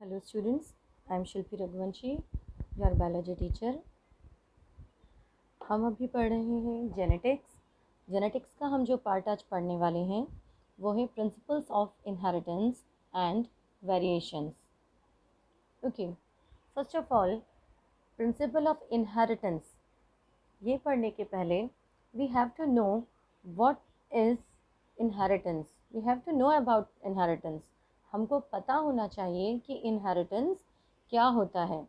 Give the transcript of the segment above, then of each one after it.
Hello students, I am Shilpi Raghuvanshi, your biology teacher. हम अभी पढ़ रहे हैं जेनेटिक्स का हम जो पार्ट आज पढ़ने वाले हैं वो है principles of inheritance and variations. Okay, first of all principle of inheritance ये पढ़ने के पहले we have to know what is inheritance. We have to know about inheritance. हमको पता होना चाहिए कि इनहेरिटेंस क्या होता है.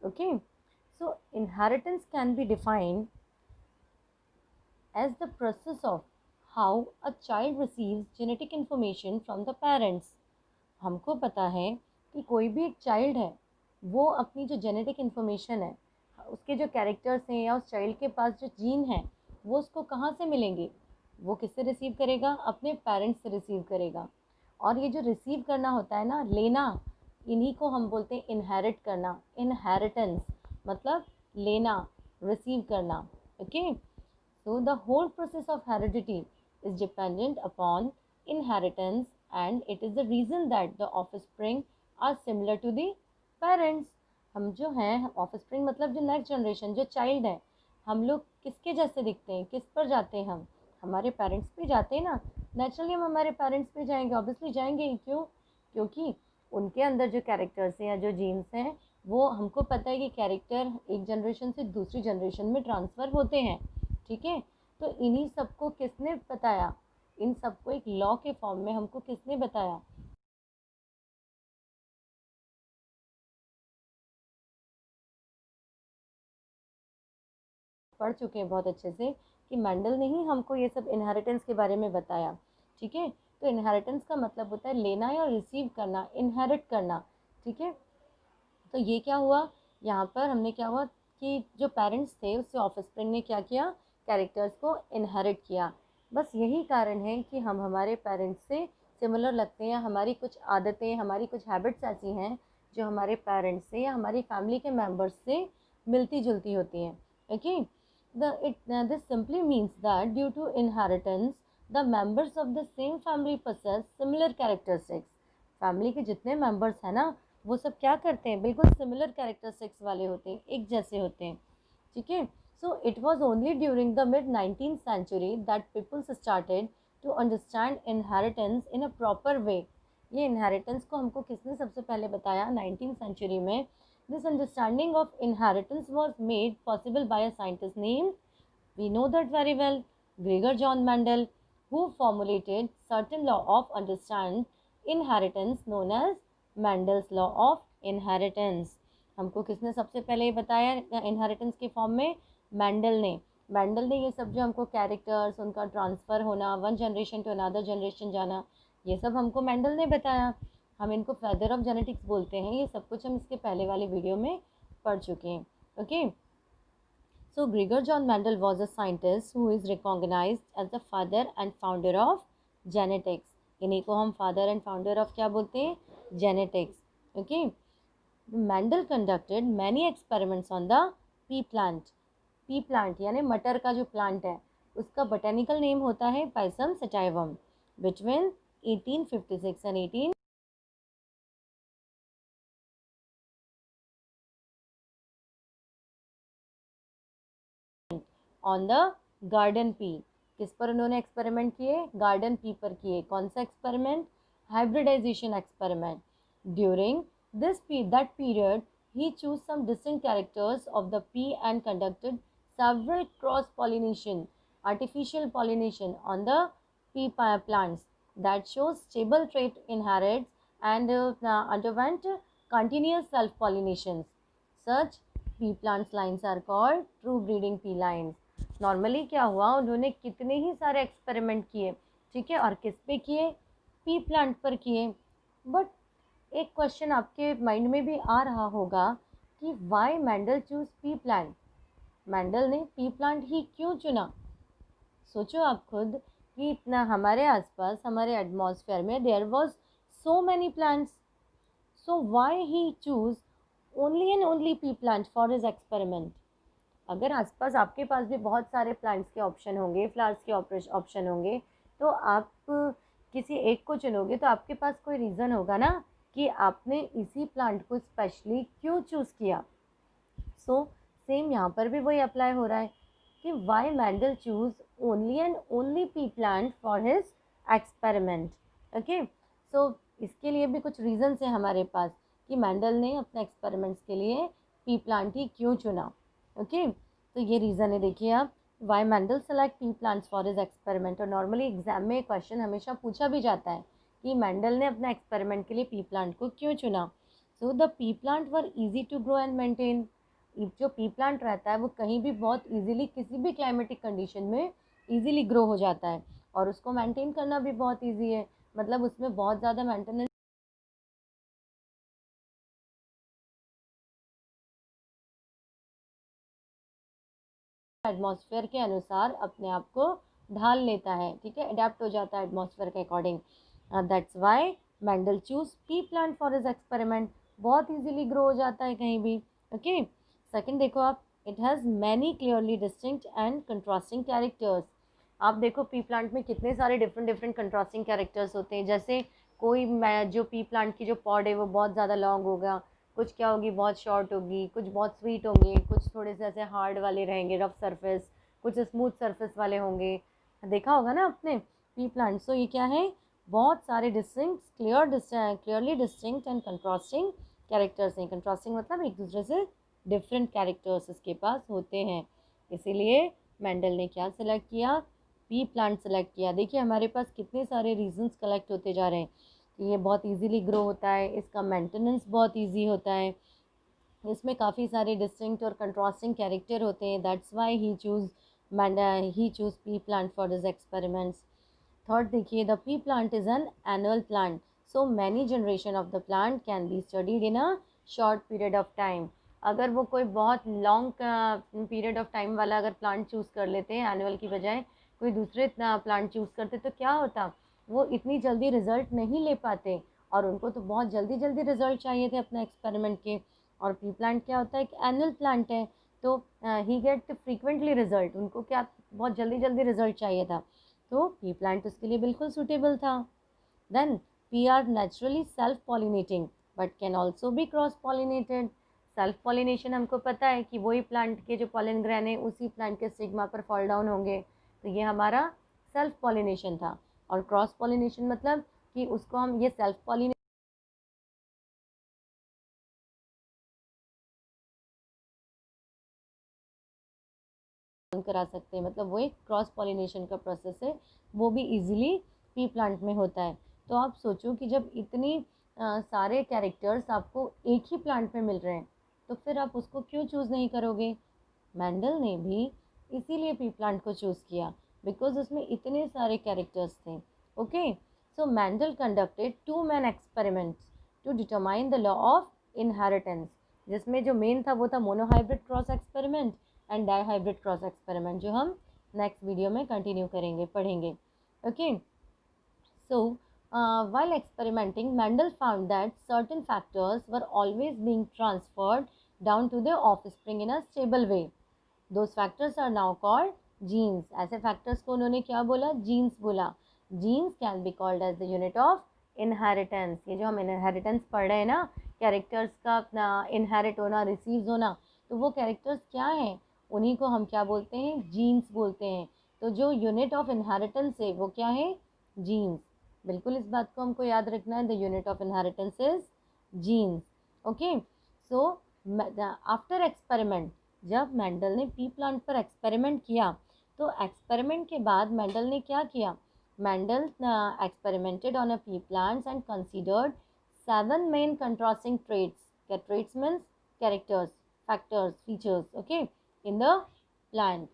Okay, so inheritance can be defined as the process of how a child receives genetic information from the parents. हमको पता है कि कोई भी एक चाइल्ड है वो अपनी जो जेनेटिक इन्फॉर्मेशन है, उसके जो कैरेक्टर्स हैं या उस चाइल्ड के पास जो जीन है वो उसको कहाँ से मिलेंगे. वो किससे रिसीव करेगा? अपने पेरेंट्स से रिसीव करेगा. और ये जो रिसीव करना होता है ना, लेना, इन्हीं को हम बोलते हैं इनहेरिट करना. इनहेरिटेंस मतलब लेना, रिसीव करना. Okay, so the whole process of heredity is dependent upon inheritance, and it is the reason that the offspring are similar to the parents. हम जो हैं offspring मतलब जो नेक्स्ट जनरेशन, जो चाइल्ड है, हम लोग किसके जैसे दिखते हैं? किस पर जाते हैं? हम हमारे पेरेंट्स पे जाते हैं ना. नेचुरली हम हमारे पेरेंट्स पे जाएंगे, ऑब्वियसली जाएंगे ही. क्यों? क्योंकि उनके अंदर जो कैरेक्टर्स हैं या जो जीन्स हैं वो हमको पता है कि कैरेक्टर एक जनरेशन से दूसरी जनरेशन में ट्रांसफ़र होते हैं. ठीक है, तो इन्हीं सबको किसने बताया? इन सबको एक लॉ के फॉर्म में हमको किसने बताया? पढ़ चुके हैं बहुत अच्छे से कि मेंडल ने ही हमको ये सब इनहेरिटेंस के बारे में बताया. ठीक है, तो इनहेरिटेंस का मतलब होता है लेना या रिसीव करना, इनहेरिट करना. ठीक है, तो ये क्या हुआ यहाँ पर? हमने क्या हुआ कि जो पेरेंट्स थे उससे ऑफस्प्रिंग ने क्या किया? कैरेक्टर्स को इनहेरिट किया. बस यही कारण है कि हम हमारे पेरेंट्स से सिमिलर लगते हैं. हमारी कुछ आदतें, हमारी कुछ हैबिट्स ऐसी हैं जो हमारे पेरेंट्स से या हमारी फैमिली के मेम्बर्स से मिलती जुलती होती हैं. Okay, this simply means that due to inheritance the members of the same family possess similar characteristics. Family के जितने मेंबर्स हैं ना वो सब क्या करते हैं? बिल्कुल सिमिलर कैरेक्टरिस्टिक्स वाले होते हैं, एक जैसे होते हैं. ठीक है, so it was only during the mid 19th century that peoples started to understand inheritance in a proper way. ये इनहेरिटेंस को हमको किसने सबसे पहले बताया? 19th सेंचुरी में. This understanding of inheritance was made possible by a scientist name, we know that very well, Gregor John Mendel, who formulated certain law of understand inheritance known as Mendel's law of inheritance. हमको किसने सबसे पहले ये बताया inheritance के form में? Mendel ने. Mendel ने ये सब जो हमको कैरेक्टर्स, उनका ट्रांसफ़र होना, one generation to another generation जाना, ये सब हमको मेंडल ने बताया. हम इनको फादर ऑफ जेनेटिक्स बोलते हैं. ये सब कुछ हम इसके पहले वाले वीडियो में पढ़ चुके हैं. Okay, so Gregor John Mendel was a scientist who is recognized as the father and founder of genetics. इन्हीं को हम father and founder of क्या बोलते हैं? Genetics. Okay. Mendel conducted many experiments on the pea plant. Pea plant यानी मटर का जो प्लांट है उसका botanical name होता है Pisum sativum. Between 1856 and 18 on the garden pea. किस पर उन्होंने एक्सपेरिमेंट किए? गार्डन पी पर किए. कौन सा experiment? Hybridisation experiment. During this that period he chose some distinct characters of the pea and conducted several cross pollination, artificial pollination on the pea plants that shows stable trait inherits and underwent continuous self pollinations. Such pea plants lines are called true breeding pea lines. Normally क्या हुआ, उन्होंने कितने ही सारे experiment किए. ठीक है, और किस पे किए? पी प्लांट पर किए. बट एक क्वेश्चन आपके माइंड में भी आ रहा होगा कि why Mendel choose pea plant? Mendel ने पी प्लांट ही क्यों चुना? सोचो आप खुद कि इतना हमारे आसपास, हमारे एटमॉस्फेयर में there was so many plants, so why he choose only and only pea plant for his experiment. अगर आसपास आपके पास भी बहुत सारे प्लांट्स के ऑप्शन होंगे, फ्लावर्स के ऑप्शन होंगे, तो आप किसी एक को चुनोगे तो आपके पास कोई रीज़न होगा ना कि आपने इसी प्लांट को स्पेशली क्यों चूज़ किया। सो सेम यहाँ पर भी वही अप्लाई हो रहा है कि why Mendel choose only and only pea plant for his experiment. Okay, so इसके लिए भी कुछ रीजंस है हमारे पास कि मैंडल ने अपने एक्सपेरिमेंट्स के लिए पी प्लांट ही क्यों चुना। ओके, तो ये रीज़न है, देखिए आप, why Mendel select pea plants for his experiment. और नॉर्मली एग्जाम में क्वेश्चन हमेशा पूछा भी जाता है कि मैंडल ने अपने एक्सपेरिमेंट के लिए पी प्लांट को क्यों चुना। So the pea plant were easy to grow and maintain. जो पी प्लांट रहता है वो कहीं भी बहुत इजीली किसी भी क्लाइमेटिक कंडीशन में इजीली ग्रो हो जाता है और उसको मेंटेन करना भी बहुत इजी है, मतलब उसमें बहुत ज़्यादा मेंटेनेंस एटमॉस्फेयर के अनुसार अपने आप को ढाल लेता है, ठीक है, अडेप्ट हो जाता है एटमॉस्फेयर के according. That's why Mendel choose pea plant for his experiment. बहुत इजीली ग्रो हो जाता है कहीं भी। ओके, सेकंड देखो आप, it has many clearly distinct and contrasting characters. आप देखो पी प्लांट में कितने सारे डिफरेंट डिफरेंट कंट्रास्टिंग कैरेक्टर्स होते हैं। जैसे कोई जो पी प्लांट की जो पॉड है वो बहुत ज़्यादा लॉन्ग होगा, कुछ क्या होगी बहुत शॉर्ट होगी, कुछ बहुत स्वीट होंगे, कुछ थोड़े से ऐसे हार्ड वाले रहेंगे रफ सरफेस, कुछ स्मूथ सरफेस वाले होंगे। देखा होगा ना आपने पी प्लांट। सो ये क्या है, बहुत सारे distinct clearly distinct and contrasting characters हैं। कंट्रास्टिंग मतलब एक दूसरे से डिफरेंट कैरेक्टर्स इसके पास होते हैं। इसीलिए मेंडल ने क्या सेलेक्ट किया, पी प्लांट सेलेक्ट किया। देखिए हमारे पास कितने सारे रीजंस कलेक्ट होते जा रहे हैं कि ये बहुत इजीली ग्रो होता है, इसका मेंटेनेंस बहुत इजी होता है, इसमें काफ़ी सारे डिस्टिंक्ट और कंट्रास्टिंग कैरेक्टर होते हैं। That's why he choose pea plant for his experiments. Third देखिए, the pea plant is an annual plant, so many generation of the plant can be studied in a short period of time. अगर वो कोई बहुत long period of time वाला अगर plant choose कर लेते हैं एनुअल की बजाय कोई दूसरे प्लांट चूज़ करते तो क्या होता, वो इतनी जल्दी रिजल्ट नहीं ले पाते और उनको तो बहुत जल्दी जल्दी रिजल्ट चाहिए थे अपने एक्सपेरिमेंट के। और पी प्लांट क्या होता है, एक एनुअल प्लांट है, तो ही गेट फ्रीक्वेंटली रिजल्ट, उनको क्या बहुत जल्दी जल्दी रिजल्ट चाहिए था, तो पी प्लांट उसके लिए बिल्कुल सूटेबल था। Then pea are naturally self pollinating but can also be cross pollinated. Self pollination हमको पता है कि वही प्लांट के जो पॉलन ग्रैन है उसी प्लांट के स्टिग्मा पर फॉल डाउन होंगे, तो ये हमारा सेल्फ पॉलिनेशन था। और क्रॉस पॉलिनेशन मतलब कि उसको हम ये सेल्फ पॉलिनेशन करा सकते हैं, मतलब वो एक क्रॉस पॉलिनेशन का प्रोसेस है, वो भी इजीली पी प्लांट में होता है। तो आप सोचो कि जब इतनी सारे कैरेक्टर्स आपको एक ही प्लांट में मिल रहे हैं तो फिर आप उसको क्यों चूज़ नहीं करोगे। मैंडल ने भी इसीलिए पी प्लांट को चूज़ किया बिकॉज उसमें इतने सारे कैरेक्टर्स थे। Okay, so Mendel conducted two main experiments to determine the law of inheritance, जिसमें जो मेन था वो था monohybrid cross experiment and dihybrid cross experiment, जो हम नेक्स्ट वीडियो में कंटिन्यू करेंगे, पढ़ेंगे। ओके, so while experimenting, Mendel found that certain factors were always being transferred down to the offspring in a stable way. Those factors are now called genes. ऐसे factors को उन्होंने क्या बोला, genes बोला। Genes can be called as the unit of inheritance. ये जो हम inheritance पढ़ रहे हैं ना, characters का अपना inherit होना, receive होना, तो वो characters क्या हैं, उन्हीं को हम क्या बोलते हैं, genes बोलते हैं। तो जो unit of inheritance है वो क्या है, genes। बिल्कुल इस बात को हमको याद रखना है, the unit of inheritance is genes. Okay, so after experiment, जब मेंडल ने पी प्लांट पर एक्सपेरिमेंट किया तो एक्सपेरिमेंट के बाद मेंडल ने क्या किया, Mendel experimented on a pea plants and considered 7 main contrasting traits. क्या traits means characters, factors, features, okay, in the plant.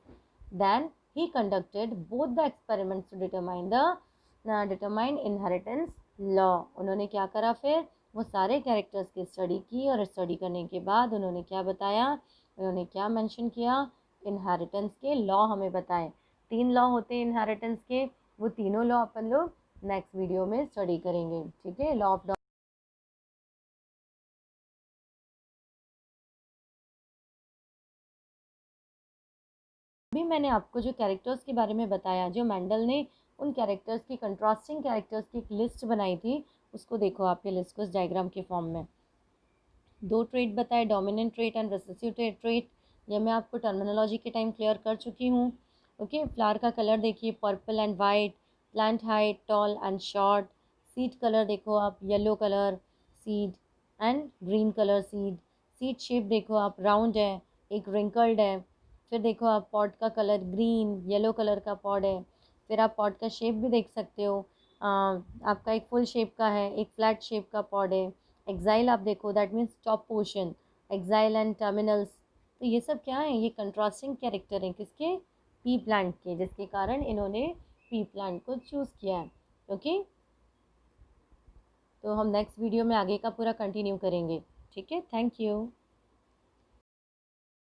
then he conducted both the experiments to determine inheritance law. उन्होंने क्या करा, फिर वो सारे कैरेक्टर्स की study की और स्टडी करने के बाद उन्होंने क्या बताया, उन्होंने क्या मेंशन किया, इनहेरिटेंस के लॉ हमें बताए। 3 लॉ होते हैं इनहेरिटेंस के, वो तीनों लॉ अपन लोग नेक्स्ट वीडियो में स्टडी करेंगे, ठीक है। लॉ ऑफ अभी मैंने आपको जो कैरेक्टर्स के बारे में बताया, जो मेंडल ने उन कैरेक्टर्स की कंट्रास्टिंग कैरेक्टर्स की एक लिस्ट बनाई थी, उसको देखो आप हिलिस्कस डायग्राम के फॉर्म में। दो ट्रेट बताए, dominant trait and recessive trait. ये मैं आपको टर्मिनोलॉजी के टाइम क्लियर कर चुकी हूँ। ओके, फ्लावर का कलर देखिए purple and white, plant height tall and short, seed colour देखो आप yellow colour seed and green colour seed, seed shape देखो आप राउंड है, एक रिंकल्ड है। फिर देखो आप पॉट का कलर ग्रीन येलो कलर का पॉट है। फिर आप पॉट का शेप भी देख सकते हो, आपका एक फुल शेप का है, एक फ्लैट शेप का पॉट है। एक्साइल आप देखो, that means top portion, axile and terminals. तो ये सब क्या है, ये कंट्रास्टिंग कैरेक्टर हैं किसके, पी प्लांट के, जिसके कारण इन्होंने पी प्लांट को चूज़ किया है। ओके, तो हम नेक्स्ट वीडियो में आगे का पूरा कंटिन्यू करेंगे। ठीक है, थैंक यू।